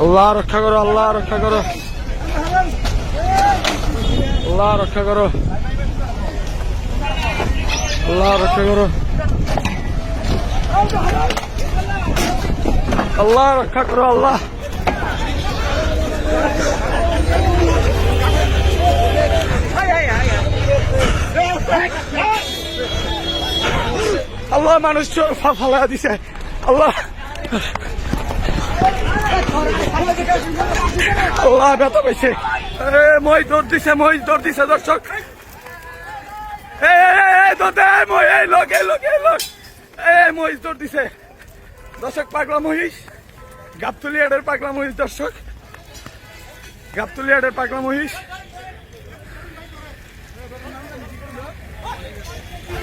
আল্লাহ রক্ষা করো, আল্লাহ রক্ষা করো, আল্লাহ রক্ষা করো, আল্লাহ রক্ষা করো, আল্লাহ রক্ষা করো, আল্লাহ আল্লাহ মানুষ ফালা দিছে আল্লাহ আল্লাহ ব্যথা পাইছে মহিষ দৌড় দিছে দর্শক মহিষ দৌড় দিছে দর্শক পাগলা মহিষ গাবতলী হাটের পাগলা মহিষ দর্শক গাবতলী হাটের পাগলা মহিষ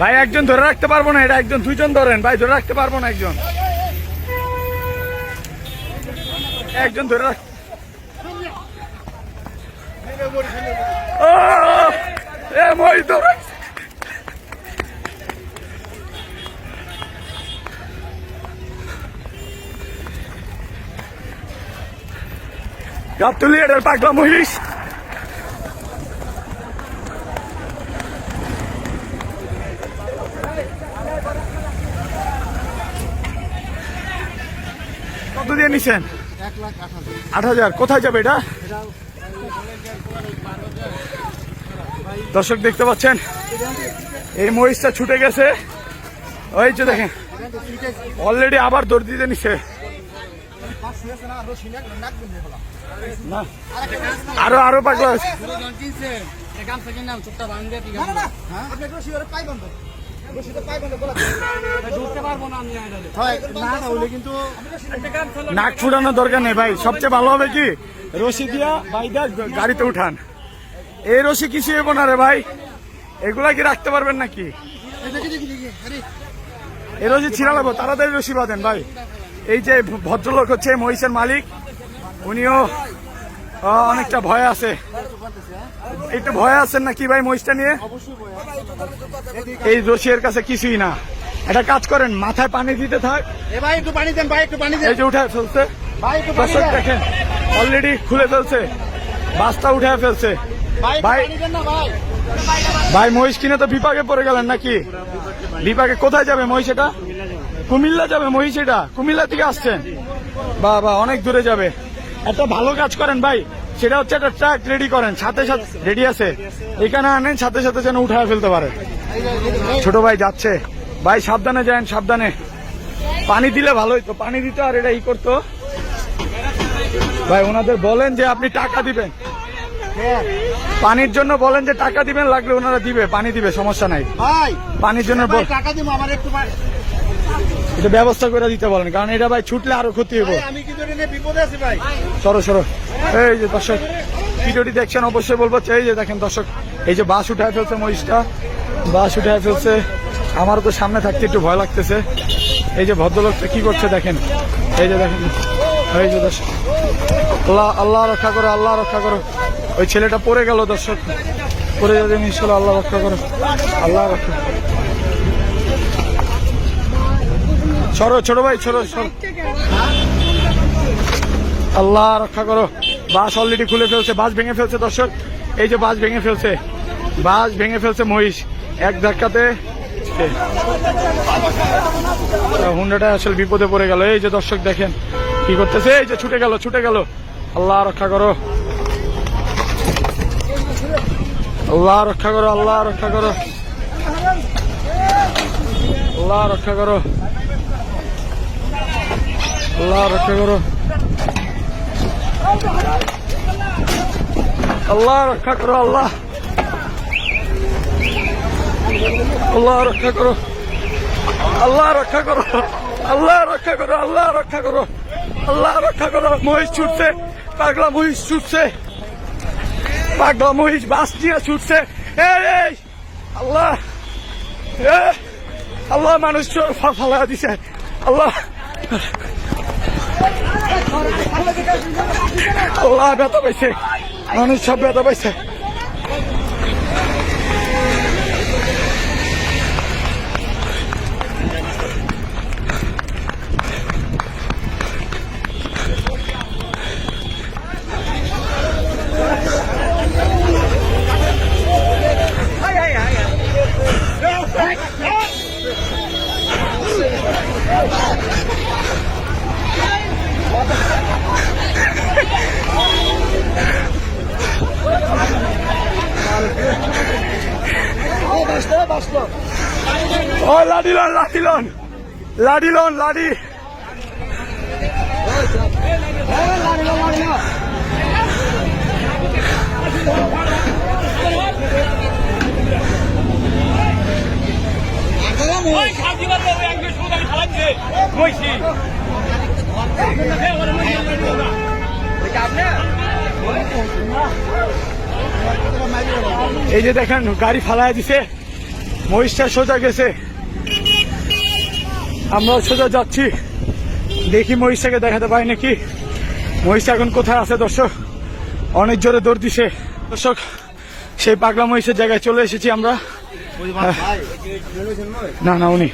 ভাই একজন ধরে রাখতে পারবো না এটা একজন দুইজন ধরেন ভাই ধরে রাখতে পারবো না একজন ধরে রাখ মহিষ ধরে গাবতলী হাটের পাগলা মহিষ কত দিয়ে নিছেন 1,08,000 কোথায় যাবে এটা দর্শক দেখতে পাচ্ছেন এই মহিষটা ছুটে গেছে ওই যে দেখেন অলরেডি আবার দৌড় দিতে নিছে আরো পাগলা আছে নাক ফুটানোর দরকার নেই ভাই সবচেয়ে ভালো হবে কি রশি দিয়া ভাইদা গাড়িতে উঠান এই রশি কিছু হবো না রে ভাই এগুলা কি রাখতে পারবেন নাকি এই রশি ছিঁড়া লাগবো তাড়াতাড়ি রশি বাঁধেন ভাই এই যে ভদ্রলোক হচ্ছে মহিষের মালিক উনিও অনেকটা ভয় আছে একটু ভয় আছেন নাকি ভাই মহিষটা নিয়ে এই রশির কাছে কিছুই না একটা কাজ করেন মাথায় পানি দিতে থাক ভাই একটু পানি দেন ভাই একটু পানি দেন এই যে উঠায় ফেলছে দর্শক দেখেন অলরেডি খুলে ফেলছে বাসটা উঠায় ফেলছে ভাই ভাই মহিষ কিনে তো বিপাকে পড়ে গেলেন নাকি বিপাকে কোথায় যাবে মহিষ এটা কুমিল্লা যাবে মহিষ এটা কুমিল্লা থেকে আসছেন বা অনেক দূরে যাবে একটা ভালো কাজ করেন ভাই সেটা হচ্ছে একটা ট্রাক রেডি করেন সাথে সাথে রেডি আছে এখানে আনেন সাথে সাথে যেন উঠায় ফেলতে পারে ছোট ভাই যাচ্ছে ভাই সাবধানে যান সাবধানে পানি দিলে ভালোই তো পানি দিতে আর এটা ই করতো ভাই ওনাদের বলেন যে আপনি টাকা দিবেন পানির জন্য বলেন যে টাকা দিবেন লাগলে ওনারা দিবে পানি দিবে সমস্যা নাই ভাই পানির জন্য টাকা দিব আমার একটু এটা ব্যবস্থা করে দিতে বলেন কারণ এটা ভাই ছুটলে আরো ক্ষতি হবো আমি কি জন্য বিপদে আছি ভাই সরো এই যে দর্শক ভিডিওটি দেখছেন অবশ্যই বলবো এই যে দেখেন দর্শক এই যে বাস উঠায় ফেলছে মহিষটা বাস উঠায় ফেলছে আমারও তো সামনে থাকতে একটু ভয় লাগতেছে এই যে ভদ্রলোকটা কি করছে দেখেন এই যে দেখেন এই যে দর্শক আল্লাহ রক্ষা করো আল্লাহ রক্ষা করো ওই ছেলেটা পড়ে গেল দর্শক পড়ে যাবে ইনশাল্লাহ আল্লাহ রক্ষা করো আল্লাহ রক্ষা সরো ছোট ভাই সরো আল্লাহ রক্ষা করো বাস অলরেডি খুলে ফেলছে বাস ভেঙে ফেলছে দর্শক এই যে বাস ভেঙে ফেলছে মহিষ এক ধাক্কাতে হুন্ডাটা আসলে বিপদে পড়ে গেল এই যে দর্শক দেখেন কি করতেছে এই যে ছুটে গেল আল্লাহ রক্ষা করো আল্লাহ রক্ষা করো আল্লাহ রক্ষা করো আল্লাহ রক্ষা করো আল্লাহ রক্ষা করো আল্লাহ রক্ষা করো আল্লাহ আল্লাহ রক্ষা করো আল্লাহ রক্ষা করো আল্লাহ রক্ষা করো আল্লাহ রক্ষা করো আল্লাহ রক্ষা করো মহিষ ছুটছে পাগলা মহিষ ছুটছে পাগলা মহিষ বাস নিয়ে ছুটছে এই আল্লাহ আল্লাহ মানুষ ফালা দিছে আল্লাহ আল্লাহ ব্যথা পাইছে মানুষ সব ব্যথা পাইছে ও লাডি লন লাডি লন লাডি লন লাডি এই যে দেখেন গাড়ি ফালায় দিছে, মহিষটা সোজা গেছে, আমরা সোজা যাচ্ছি, দেখি মহিষটাকে দেখাতে পাই নাকি। মহিষটা এখন কোথায় আছে দর্শক? অনেক জোরে দৌড় দিছে দর্শক, সেই পাগলা মহিষের জায়গায় চলে এসেছি আমরা। না না উনি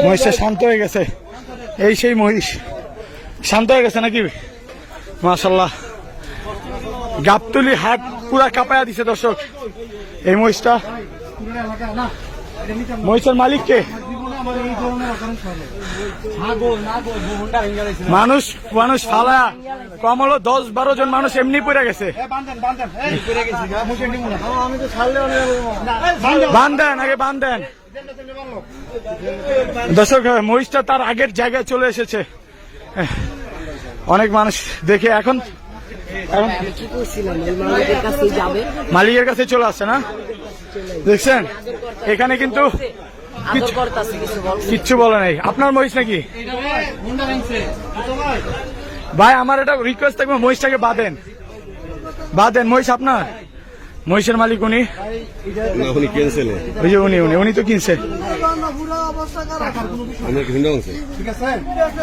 মহিষটা শান্ত হয়ে গেছে, এই সেই মহিষ শান্ত হয়ে গেছে নাকি? মাশাল্লাহ, গাবতলি হাট পুরা কাঁপায়া দিছে দর্শক এই মহিষটা। মহিষের মালিক কে? মানুষ মানুষ ফালা কম হলো 10-12 জন মানুষ এমনি পড়ে গেছে। বান্ধেন আগে বান্ধেন দর্শক, মহিষটা তার আগের জায়গায় চলে এসেছে। অনেক মানুষ দেখে এখন মালিকের কাছে চলে আসছে না, দেখছেন? এখানে কিন্তু কিচ্ছু বলে নাই। আপনার মহিষ নাকি ভাই? আমার এটা রিকোয়েস্ট থাকবে, মহিষটাকে বাঁধেন বাঁধেন। মহিষ আপনার? মহিষের মালিক উনি? ওই যে উনি উনি উনি তো কিনছে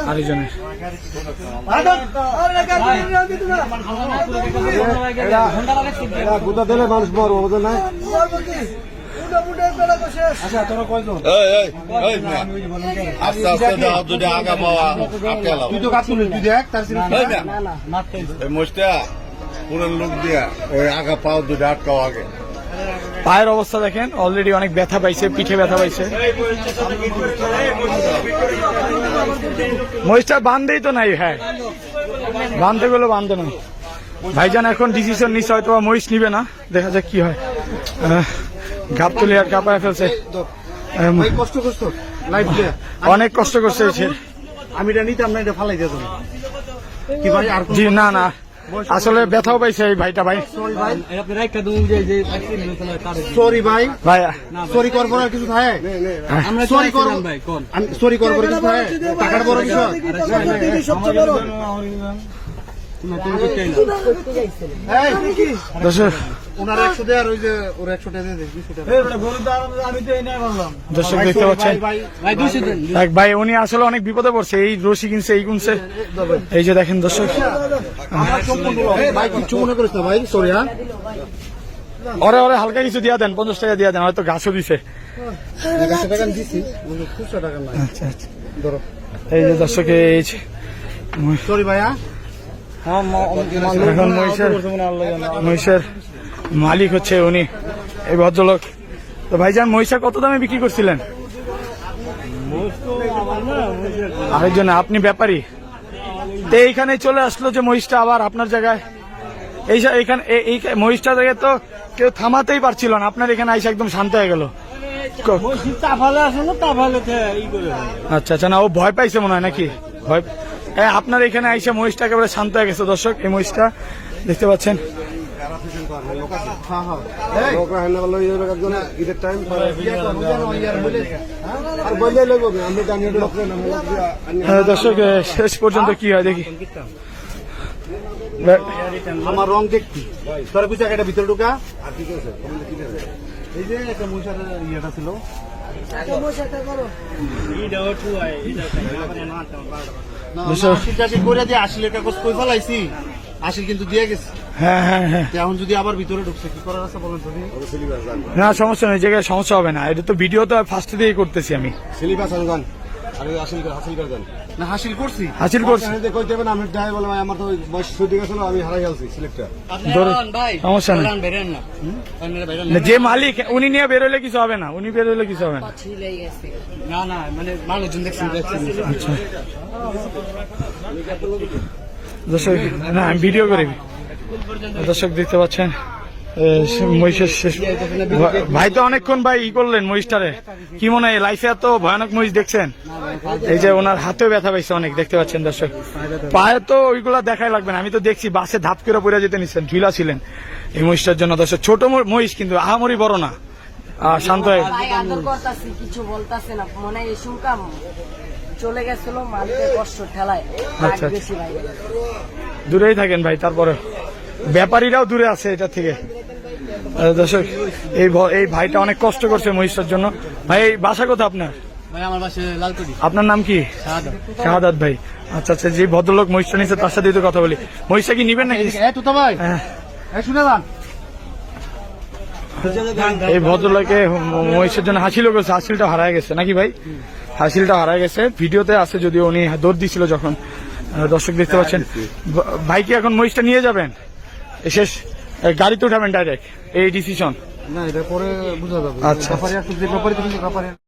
আরেকজনের। মানুষ বড় নাই। পায়ের অবস্থা দেখেন, অলরেডি অনেক ব্যথা পাইছে, পিঠে ব্যথা পাইছে। মহিষটা বান্ধেই তো নাই। হ্যাঁ, বাঁধতে গেলো বাঁধতে নাই। ভাইজান এখন ডিসিশন নিচ্ছে, হয়তো মহিষ নিবে না, দেখা যাক কি হয়। গাবতলি আর কাঁপায় ফেলছে, অনেক কষ্ট করছে। আমি এটা নিতাম না, এটা ফালাই দিতাম কি ভাই? আর জি না না, আসলে ব্যথাও পাইছে এই ভাইটা। ভাই সরি ভাই, ভাই সরি করবো না কিছু থাকে, সরি করবো, সরি করবো কিছু থাকে, টাকার বড় বিষয়। ওনার 100 দেয় আর ওই যে ওর 100 টাকা দিয়ে 200 টাকা। দর্শক দেখতে পাচ্ছেন এক ভাই, উনি আসলে অনেক বিপদে পড়ছে, এই রশি কিনছে, এই কিনছে। এই যে দেখেন দর্শক, ভাই কিছু মনে করিস না ভাই, সরি। হ্যাঁ, ওরে ওরে হালকা কিছু দিয়া দেন, 50 টাকা দিয়া দেন, হয়তো ঘাসও দিছে। 100 টাকা দিছি, 200 টাকা নাই। আচ্ছা আচ্ছা, এই যে দর্শক, এই যে সরি ভাইয়া। এখন মহিষের মালিক হচ্ছে উনি, এই ভদ্রলোক। তো ভাইজান, মহিষা কত দামে বিক্রি করছিলেন? আরেকজন, আপনি ব্যাপারী, তো এইখানে চলে আসলো যে মহিষটা আবার আপনার জায়গায়। এইখানে এই মহিষটা জায়গায় তো কেউ থামাতেই পারছিল না, আপনার এখানে আইসা একদম শান্ত হয়ে গেল। আচ্ছা আচ্ছা, না ও ভয় পাইছে মনে হয় নাকি? ভয়, আপনার এখানে আইসা মহিষটা একেবারে শান্ত হয়ে গেছে। দর্শক, এই মহিষটা দেখতে পাচ্ছেন। দর্শক, শেষ পর্যন্ত কি হয় দেখি। আমার রং দেখছি, তোর কিছু একটা ভিতরে ঢুকা। এই যে একটা মহিষার ইয়েটা ছিল, করে দিয়ে 80 কাগজ কই ফেলাইছি, 80 কিন্তু দিয়ে গেছি। হ্যাঁ হ্যাঁ হ্যাঁ, এখন যদি আবার ভিতরে ঢুকছে কি করার আছে বলেন তো? না সমস্যা নেই, জায়গায় সমস্যা হবে না। এটা তো ভিডিও তো ফার্স্ট দিয়েই করতেছি আমি। না হাসিল করছি, হাসিল করছি, আমার তো বয়স ছুটি গেছিল, আমি হারাই গেছি সিলেক্টটা। সমস্যা নেই, না, যে মালিক উনি নিয়ে বেরোলে কিছু হবে না, উনি বেরোলে কিছু হবে না। না না, মানে মানুষজন দেখছি। আচ্ছা দর্শক না আমি ভিডিও করি। দর্শক দেখতে পাচ্ছেন মহিষের শেষ ভাই তো অনেকক্ষণ ভাই ই করলেন মহিষটারে, কি মনে হয় লাইফে এত ভয়ানক মহিষ দেখছেন? এই যে ওনার হাতেও ব্যথা পাইছে অনেক, দেখতে পাচ্ছেন দর্শক। পায়ে তো ওইগুলা দেখাই লাগবে না, আমি তো দেখছি বাসে ধাপ করে পড়ে যেতে নিচ্ছেন, ঝুলা ছিলেন এই মহিষটার জন্য। দর্শক ছোট মহিষ কিন্তু আহামরি বড় না, শান্ত হয়ে কিছু বলতাছে না, মনে হয় শুনকাম চলে গেছিল মালিকের কষ্ট ঠেলায়। আচ্ছা দূরেই থাকেন ভাই, তারপরে ব্যাপারীরাও দূরে আছে এটা থেকে। দর্শক এই ভাইটা অনেক কষ্ট করছে মহিষটার জন্য। ভাই এই বাসা কোথা আপনার? ভাই আমার বাসা লালকুড়ি। আপনার নাম কি? শাহাদাত ভাই। আচ্ছা আচ্ছা, যে ভদ্রলোক মহিষটা নিচ্ছে তার সাথে তো কথা বলি। মহিষটা কি নিবেন নাকি? তো ভাই শুনে যান, এই ভদ্রলোকে মহিষের জন্য হাসিলও করছে, হাসিলটা হারায় গেছে নাকি ভাই? হাসিলটা হারায় গেছে, ভিডিওতে আছে যদিও, উনি দৌড় দিছিল যখন। দর্শক দেখতে পাচ্ছেন। ভাই কি এখন মহিষটা নিয়ে যাবেন? শেষ গাড়িতে উঠাবেন ডাইরেক্ট, এই ডিসিশন? না এটা পরে বুঝা যাবে। আচ্ছা। ব্যাপারে